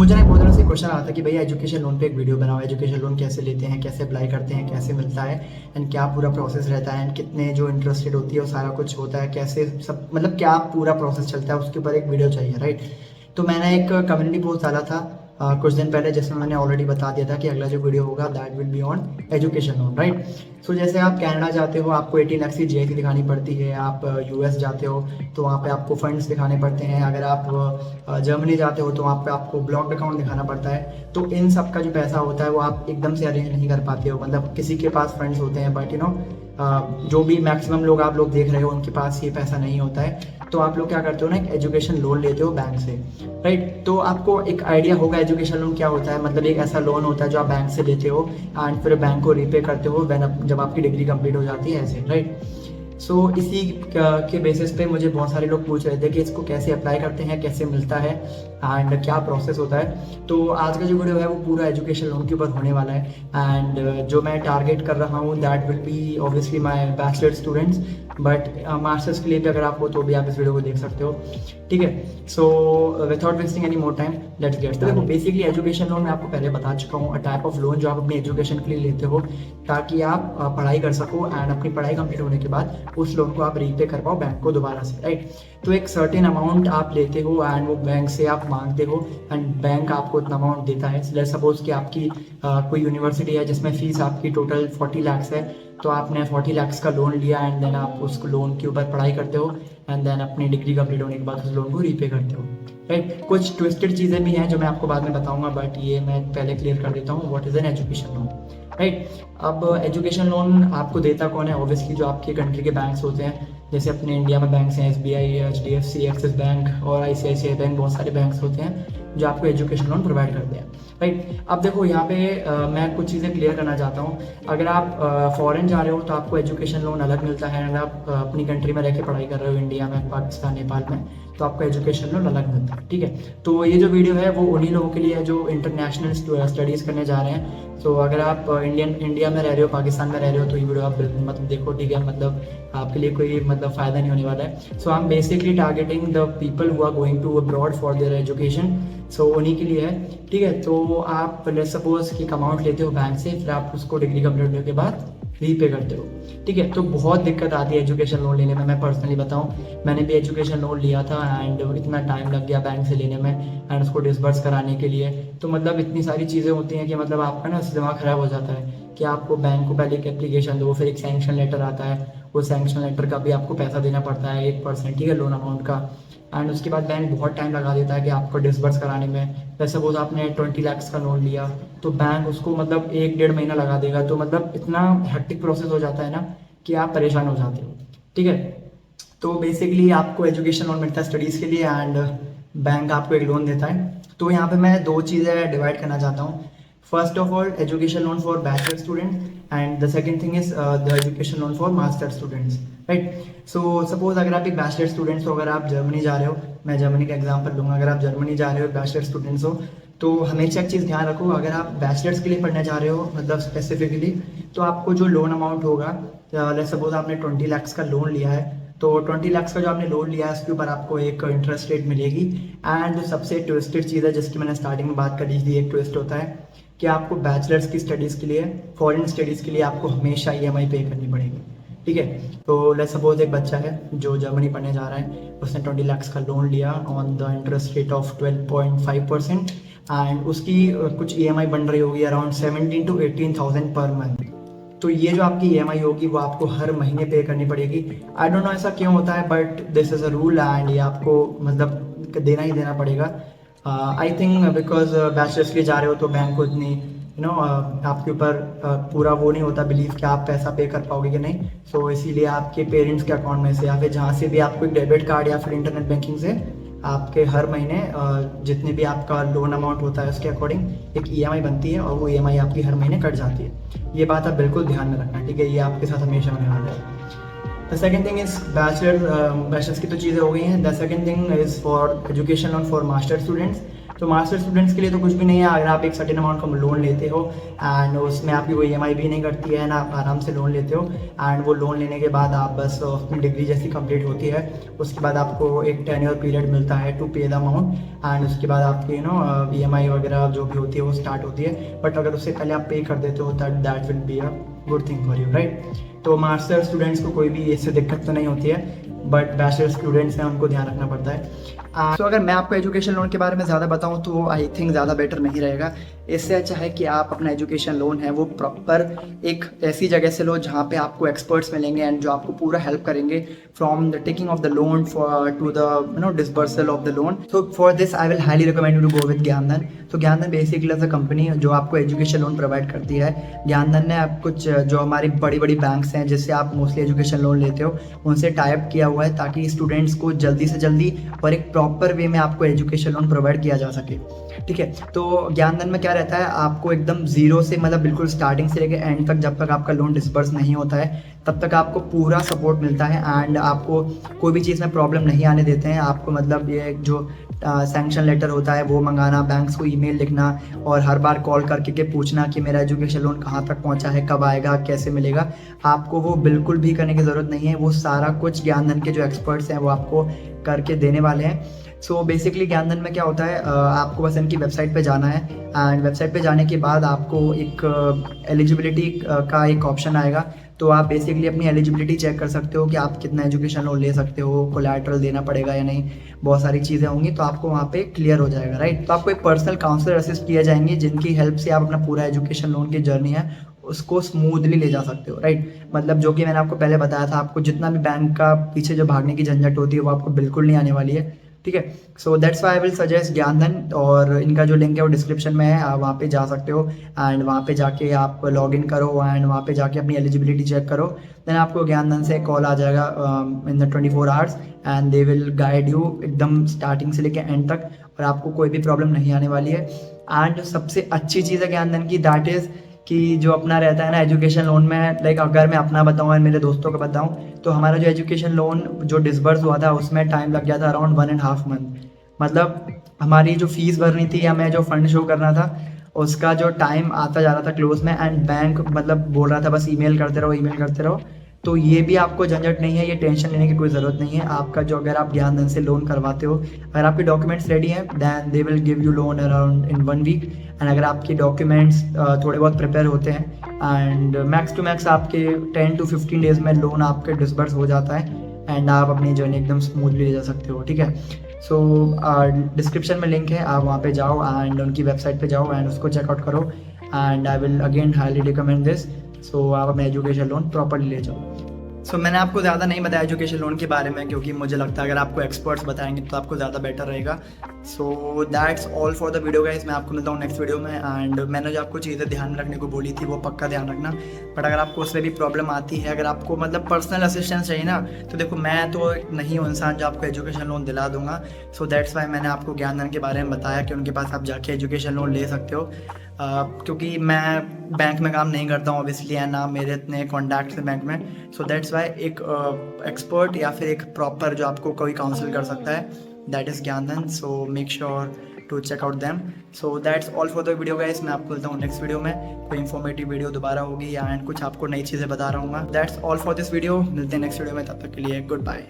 मुझे ना बहुत दिनों से क्वेश्चन आता है कि भैया एजुकेशन लोन पे एक वीडियो बनाओ, एजुकेशन लोन कैसे लेते हैं, कैसे अप्लाई करते हैं, कैसे मिलता है एंड क्या पूरा प्रोसेस रहता है एंड कितने जो इंटरेस्टेड होती है वो सारा कुछ होता है, कैसे सब मतलब क्या पूरा प्रोसेस चलता है, उसके ऊपर एक वीडियो चाहिए, राइट। तो मैंने एक कम्युनिटी पोस्ट डाला था कुछ दिन पहले, जिसमें मैंने ऑलरेडी बता दिया था कि अगला जो वीडियो होगा that will be on education loan, right. So जैसे आप कनाडा जाते हो आपको 18 लाख की जीआईटी दिखानी पड़ती है, आप यूएस जाते हो तो वहाँ पे आपको फंड्स दिखाने पड़ते हैं, अगर आप जर्मनी जाते हो तो वहाँ पे आपको ब्लॉक्ड अकाउंट दिखाना पड़ता है। तो इन सब का जो पैसा होता है वो आप एकदम से अरेंज नहीं कर पाते हो, मतलब किसी के पास फंड्स होते हैं बट जो भी मैक्सिमम लोग आप लोग देख रहे हो उनके पास ये पैसा नहीं होता है। तो आप लोग क्या करते हो ना, एक एजुकेशन लोन लेते हो बैंक से, राइट। तो आपको एक आइडिया होगा एजुकेशन लोन क्या होता है, मतलब एक ऐसा लोन होता है जो आप बैंक से लेते हो एंड फिर बैंक को रीपे करते हो जब आपकी डिग्री कंप्लीट हो जाती है, ऐसे, राइट। सो इसी के बेसिस पे मुझे बहुत सारे लोग पूछ रहे थे कि इसको कैसे अप्लाई करते हैं, कैसे मिलता है एंड क्या प्रोसेस होता है। तो आज का जो वीडियो है वो पूरा एजुकेशन लोन के ऊपर होने वाला है एंड जो मैं टारगेट कर रहा हूँ that will B obviously my bachelor students, but masters के लिए भी अगर आप हो तो भी आप इस वीडियो को देख सकते हो, ठीक है। So without wasting any more time let's get started. देखो बेसिकली एजुकेशन लोन मैं आपको पहले बता चुका हूँ, अ टाइप ऑफ लोन जो आप अपनी एजुकेशन के लिए लेते हो ताकि आप पढ़ाई कर सको एंड अपनी पढ़ाई कंप्लीट होने के बाद उस लोन को आप रीपे कर पाओ बैंक को दोबारा से, राइट। तो एक सर्टेन अमाउंट आप लेते हो एंड वो बैंक से आप मांगते हो एंड बैंक आपको इतना अमाउंट देता है। लेट्स सपोज कि आपकी कोई यूनिवर्सिटी है जिसमें फीस आपकी टोटल 40 लाख है, तो आपने 40 लाख का लोन लिया एंड देन आप उस लोन के ऊपर पढ़ाई करते हो एंड देन अपनी डिग्री कंप्लीट होने के बाद उस लोन को रीपे करते हो, राइट। कुछ ट्विस्टेड चीज़ें भी हैं जो मैं आपको बाद में बताऊंगा, बट ये मैं पहले क्लियर कर देता हूँ what is an education loan, right. अब एजुकेशन लोन आपको देता कौन है, ऑब्वियसली जो आपके कंट्री के बैंक्स होते हैं, जैसे अपने इंडिया में बैंक्स हैं एसबीआई, एचडीएफसी, एक्सिस बैंक और आईसीआईसीआई बैंक, बहुत सारे बैंक्स होते हैं जो आपको एजुकेशन लोन प्रोवाइड करते हैं, राइट। अब देखो यहाँ पे मैं कुछ चीज़ें क्लियर करना चाहता हूँ। अगर आप फॉरेन जा रहे हो तो आपको एजुकेशन लोन अलग मिलता है, अगर आप अपनी कंट्री में रह के पढ़ाई कर रहे हो इंडिया में, पाकिस्तान, नेपाल में, तो आपको एजुकेशन लोन अलग मिलता है, ठीक है। तो ये जो वीडियो है वो उन्हीं लोगों के लिए है जो इंटरनेशनल स्टडीज़ करने जा रहे हैं। तो अगर आप इंडिया में रह रहे हो, पाकिस्तान में रह रहे हो तो ये वीडियो आप मतलब देखो, ठीक है, मतलब आपके लिए कोई मतलब फ़ायदा नहीं होने वाला है। So I am basically targeting the people who are going to abroad for their education, so उन्हीं के लिए है, ठीक है। तो आप लेट्स सपोज कि अमाउंट लेते हो बैंक से, फिर आप उसको डिग्री कंप्लीट होने के बाद रीपे करते हो, ठीक है। तो बहुत दिक्कत आती है एजुकेशन लोन लेने में। मैं पर्सनली बताऊं, मैंने भी एजुकेशन लोन लिया था एंड इतना टाइम लग गया बैंक से लेने में एंड उसको डिसबर्स कराने के लिए। तो मतलब इतनी सारी चीज़ें होती हैं कि मतलब आपका ना दिमाग ख़राब हो जाता है कि आपको बैंक को पहले एक एप्लीकेशन दो, फिर एक सैंक्शन लेटर आता है, वो सैंक्शन लेटर का भी आपको पैसा देना पड़ता है 1%, ठीक है, लोन अमाउंट का। एंड उसके बाद बैंक बहुत टाइम लगा देता है कि आपको डिसबर्स कराने में। जैसे सपोज आपने 20 लाख का लोन लिया तो बैंक उसको मतलब 1-1.5 महीना लगा देगा, तो मतलब इतना हेक्टिक प्रोसेस हो जाता है ना कि आप परेशान हो जाते हो, ठीक है। तो बेसिकली आपको एजुकेशन लोन मिलता है स्टडीज़ के लिए एंड बैंक आपको एक लोन देता है। तो यहाँ पे मैं दो चीज़ें डिवाइड करना चाहता हूँ। First of all education loan for bachelor student and the second thing is the education loan for master students, right. So suppose अगर आप एक बैचलर स्टूडेंट्स हो, अगर आप जर्मनी जा रहे हो, मैं जर्मनी का एग्जांपल लूँगा, अगर आप जर्मनी जा रहे हो बैचलर स्टूडेंट्स हो, तो हमेशा एक चीज़ ध्यान रखो, अगर आप बैचलर्स के लिए पढ़ने जा रहे हो मतलब स्पेसिफिकली, तो आपको जो लोन अमाउंट होगा, लेट्स सपोज आपने 20 लाख का लोन लिया है, तो 20 लाख का जो आपने लोन लिया है उसके ऊपर आपको एक इंटरेस्ट रेट मिलेगी। एंड जो सबसे ट्विस्टेड चीज़ है जिसकी मैंने स्टार्टिंग में बात कर दी थी, एक ट्विस्ट होता है कि आपको बैचलर्स की स्टडीज़ के लिए, फॉरेन स्टडीज़ के लिए आपको हमेशा ईएमआई पे करनी पड़ेगी, ठीक है। तो लेट्स सपोज एक बच्चा है जो जर्मनी पढ़ने जा रहा है, उसने 20 लाख का लोन लिया on the interest rate of 12.5% and उसकी कुछ ईएमआई बन रही होगी अराउंड 17 to 18,000 पर मंथ। तो ये जो आपकी ईएमआई होगी वो आपको हर महीने पे करनी पड़ेगी। आई डोंट नो ऐसा क्यों होता है, but this is a rule and ये आपको मतलब देना ही देना पड़ेगा। आई थिंक बिकॉज बैचलर्स के लिए जा रहे हो तो बैंक को इतनी आपके ऊपर पूरा वो नहीं होता बिलीव कि आप पैसा पे कर पाओगे कि नहीं। सो इसीलिए आपके पेरेंट्स के अकाउंट में से या फिर जहाँ से भी आपको एक डेबिट कार्ड या फिर इंटरनेट बैंकिंग से आपके हर महीने जितने भी आपका लोन अमाउंट होता है उसके अकॉर्डिंग एक ईएमआई बनती है और वो ईएमआई आपकी हर महीने कट जाती है। ये बात आप बिल्कुल ध्यान में रखना, ठीक है, ये आपके साथ हमेशा होने वाला है। The second thing is bachelors की तो चीज़ें हो गई हैं। The second thing is for education loan for master students तो मास्टर स्टूडेंट्स के लिए तो कुछ भी नहीं है। अगर आप एक सर्टेन अमाउंट का लोन लेते हो एंड उसमें आपकी कोई EMI भी नहीं करती है ना, आप आराम से लोन लेते हो एंड वो लोन लेने के बाद आप बस अपनी डिग्री जैसी कंप्लीट होती है उसके बाद आपको एक टेन्योर पीरियड मिलता है टू पे द अमाउंट एंड उसके बाद आपकी EMI वगैरह जो भी होती है वो स्टार्ट होती है। बट अगर उससे पहले आप पे कर देते हो that will be a good thing for you, right. तो मास्टर स्टूडेंट्स को कोई भी इससे दिक्कत तो नहीं होती है, बट बैचलर स्टूडेंट्स हैं उनको ध्यान रखना पड़ता है। तो अगर मैं आपको एजुकेशन लोन के बारे में ज़्यादा बताऊं तो आई थिंक ज़्यादा बेटर नहीं रहेगा। इससे अच्छा है कि आप अपना एजुकेशन लोन है वो प्रॉपर एक ऐसी जगह से लो जहाँ पे आपको एक्सपर्ट्स मिलेंगे एंड जो आपको पूरा हेल्प करेंगे from the taking off the loan for to the disbursal of the loan. So for this I will highly recommend you to go with Gyandhan. तो Gyandhan basically as a company जो आपको education loan provide करती है। ज्ञानधन ने आप कुछ जो हमारी बड़ी बड़ी बैंक्स हैं जिससे आप मोस्टली एजुकेशन लोन लेते हो उनसे टाइप किया हुआ है ताकि स्टूडेंट्स को जल्दी से जल्दी और एक प्रॉपर वे में आपको एजुकेशन लोन प्रोवाइड किया जा सके, ठीक है। तो ज्ञानधन में क्या रहता है, आपको एकदम जीरो से मतलब बिल्कुल स्टार्टिंग से लेकर एंड तक जब तक आपका लोन डिसबर्स नहीं होता है तब तक आपको पूरा सपोर्ट मिलता है एंड आपको कोई भी चीज़ में प्रॉब्लम नहीं आने देते हैं। आपको मतलब ये जो सैंक्शन लेटर होता है वो मंगाना, बैंक्स को ईमेल लिखना और हर बार कॉल करके के पूछना कि मेरा एजुकेशन लोन कहाँ तक पहुँचा है, कब आएगा, कैसे मिलेगा, आपको वो बिल्कुल भी करने की ज़रूरत नहीं है। वो सारा कुछ ज्ञानधन के जो एक्सपर्ट्स हैं वो आपको करके देने वाले हैं। सो बेसिकली ज्ञानधन में क्या होता है, आपको बस इनकी वेबसाइट पे जाना है एंड वेबसाइट पे जाने के बाद आपको एक एलिजिबिलिटी का एक ऑप्शन आएगा। तो आप बेसिकली अपनी एलिजिबिलिटी चेक कर सकते हो कि आप कितना एजुकेशन लोन ले सकते हो, कोलैटरल देना पड़ेगा या नहीं, बहुत सारी चीज़ें होंगी तो आपको वहाँ पे क्लियर हो जाएगा, राइट। तो आपको एक पर्सनल काउंसलर असिस्ट किए जाएंगे जिनकी हेल्प से आप अपना पूरा एजुकेशन लोन की जर्नी है उसको स्मूथली ले जा सकते हो, राइट। मतलब जो कि मैंने आपको पहले बताया था, आपको जितना भी बैंक का पीछे जो भागने की झंझट होती है वो आपको बिल्कुल नहीं आने वाली है, ठीक है। So that's why I will suggest Gyandhan और इनका जो लिंक है वो डिस्क्रिप्शन में है, आप वहाँ पे जा सकते हो एंड वहाँ पे जाके आप लॉग इन करो एंड वहाँ पे जाके अपनी एलिजिबिलिटी चेक करो। देन आपको ज्ञानधन से कॉल आ जाएगा in the 24 hours and they will guide you एकदम स्टार्टिंग से लेके एंड तक और आपको कोई भी प्रॉब्लम नहीं आने वाली है। एंड सबसे अच्छी चीज़ है ज्ञानधन की दैट इज़ कि जो अपना रहता है ना एजुकेशन लोन में, लाइक अगर मैं अपना बताऊँ और मेरे दोस्तों का बताऊँ तो हमारा जो एजुकेशन लोन जो डिसबर्स हुआ था उसमें टाइम लग गया था अराउंड 1.5 मंथ। मतलब हमारी जो फीस भरनी थी या मैं जो फंड शो करना था उसका जो टाइम आता जा रहा था क्लोज में एंड बैंक मतलब बोल रहा था बस ईमेल करते रहो, ईमेल करते रहो। तो ये भी आपको झंझट नहीं है, ये टेंशन लेने की कोई ज़रूरत नहीं है। आपका जो अगर आप ज्ञानधन से लोन करवाते हो, अगर आपके डॉक्यूमेंट्स रेडी हैं then they will give you loan around in 1 week and अगर आपके डॉक्यूमेंट्स थोड़े बहुत प्रिपेयर होते हैं एंड मैक्स टू मैक्स आपके 10 to 15 डेज़ में लोन आपके डिसबर्स हो जाता है एंड आप अपनी जर्नी एकदम स्मूथली ले जा सकते हो, ठीक है। सो डिस्क्रिप्शन में लिंक है, आप वहाँ पे जाओ एंड उनकी वेबसाइट पे जाओ एंड उसको चेकआउट करो and I will again highly recommend this. So आप अपना एजुकेशन लोन प्रॉपरली ले जाओ। सो मैंने आपको ज़्यादा नहीं बताया एजुकेशन लोन के बारे में क्योंकि मुझे लगता है अगर आपको एक्सपर्ट्स बताएंगे तो आपको ज़्यादा बेटर रहेगा। सो that's all for the video guys. मैं आपको मिलता हूँ नेक्स्ट वीडियो में एंड मैंने जो आपको चीज़ें ध्यान में रखने को बोली थी वो पक्का ध्यान रखना। बट अगर आपको उसमें भी प्रॉब्लम आती है, अगर आपको मतलब पर्सनल असिस्टेंस चाहिए ना, तो देखो मैं तो नहीं हूँ इंसान जो आपको एजुकेशन लोन दिला दूंगा। सो दैट्स वाई मैंने आपको ज्ञानधन के बारे में बताया कि उनके पास आप जाके एजुकेशन लोन ले सकते हो। क्योंकि मैं बैंक में काम नहीं करता हूँ ऑब्वियसली है ना, मेरे इतने कॉन्टैक्ट्स हैं बैंक में। सो दैट्स वाई एक एक्सपर्ट या फिर एक प्रॉपर जो आपको कोई काउंसिल कर सकता है that is Gyandhan. So make sure to check out them. So that's all for the video guys. मैं आपको मिलता हूँ नेक्स्ट वीडियो में, कोई इन्फॉर्मेटिव वीडियो दोबारा होगी या एंड कुछ आपको नई चीज़ें बता रहा हूँ। That's all for this video. मिलते हैं नेक्स्ट वीडियो में, तब तक के लिए गुड बाय।